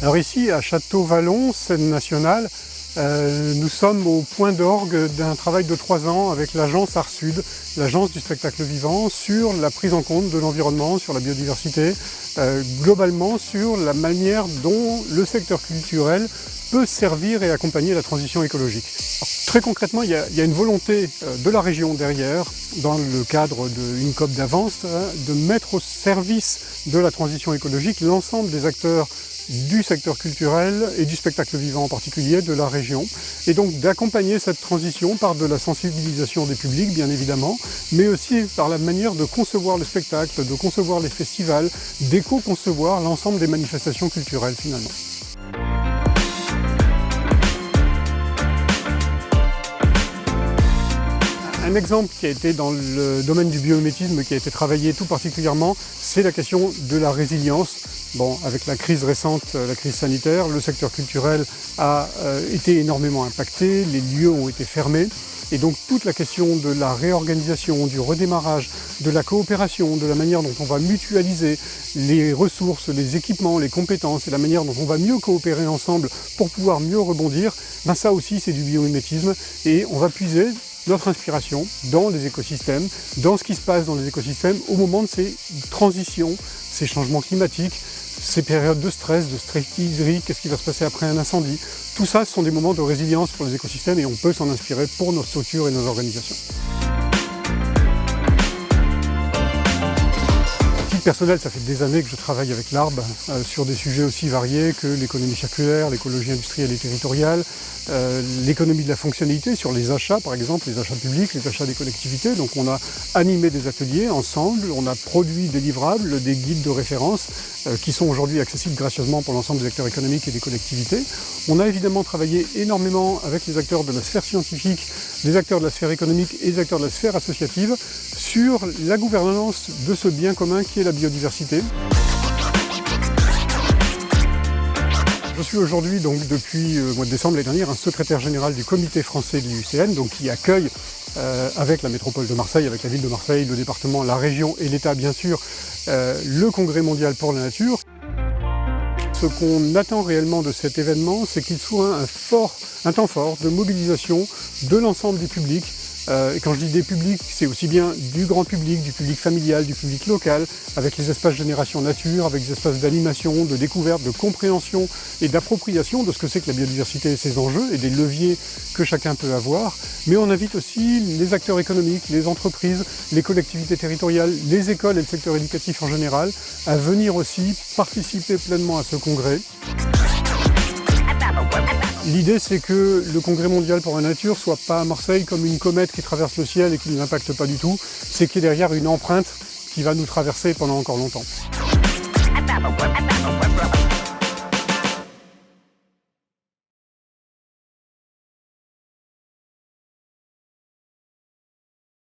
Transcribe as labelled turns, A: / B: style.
A: Alors ici, à Château-Vallon, scène nationale, nous sommes au point d'orgue d'un travail de 3 ans avec l'agence Art Sud, l'agence du spectacle vivant, sur la prise en compte de l'environnement, sur la biodiversité, globalement sur la manière dont le secteur culturel peut servir et accompagner la transition écologique. Alors, très concrètement, il y a une volonté de la région derrière, dans le cadre d'une COP d'avance, de mettre au service de la transition écologique l'ensemble des acteurs du secteur culturel et du spectacle vivant en particulier de la région, et donc d'accompagner cette transition par de la sensibilisation des publics bien évidemment, mais aussi par la manière de concevoir le spectacle, de concevoir les festivals, d'éco-concevoir l'ensemble des manifestations culturelles finalement. Un exemple qui a été dans le domaine du biomimétisme, qui a été travaillé tout particulièrement, c'est la question de la résilience. Bon, avec la crise récente, la crise sanitaire, le secteur culturel a été énormément impacté, les lieux ont été fermés. Et donc toute la question de la réorganisation, du redémarrage, de la coopération, de la manière dont on va mutualiser les ressources, les équipements, les compétences et la manière dont on va mieux coopérer ensemble pour pouvoir mieux rebondir, ben ça aussi c'est du biomimétisme et on va puiser notre inspiration dans les écosystèmes, dans ce qui se passe dans les écosystèmes au moment de ces transitions, ces changements climatiques, ces périodes de stress hydrique, qu'est-ce qui va se passer après un incendie. Tout ça, ce sont des moments de résilience pour les écosystèmes et on peut s'en inspirer pour nos structures et nos organisations. À titre personnel, ça fait des années que je travaille avec l'ARB sur des sujets aussi variés que l'économie circulaire, l'écologie industrielle et territoriale, l'économie de la fonctionnalité sur les achats, par exemple, les achats publics, les achats des collectivités. Donc on a animé des ateliers ensemble, on a produit des livrables, des guides de référence qui sont aujourd'hui accessibles gracieusement pour l'ensemble des acteurs économiques et des collectivités. On a évidemment travaillé énormément avec les acteurs de la sphère scientifique, les acteurs de la sphère économique et les acteurs de la sphère associative sur la gouvernance de ce bien commun qui est la biodiversité. Je suis aujourd'hui, donc depuis le mois de décembre l'année dernière, un secrétaire général du comité français de l'IUCN, donc qui accueille avec la métropole de Marseille, avec la ville de Marseille, le département, la région et l'État bien sûr, le Congrès mondial pour la nature. Ce qu'on attend réellement de cet événement, c'est qu'il soit un temps fort de mobilisation de l'ensemble du public. Et quand je dis des publics, c'est aussi bien du grand public, du public familial, du public local, avec les espaces Génération Nature, avec des espaces d'animation, de découverte, de compréhension et d'appropriation de ce que c'est que la biodiversité et ses enjeux et des leviers que chacun peut avoir. Mais on invite aussi les acteurs économiques, les entreprises, les collectivités territoriales, les écoles et le secteur éducatif en général à venir aussi participer pleinement à ce congrès. L'idée, c'est que le Congrès mondial pour la nature soit pas à Marseille comme une comète qui traverse le ciel et qui ne nous impacte pas du tout. C'est qu'il y ait derrière une empreinte qui va nous traverser pendant encore longtemps.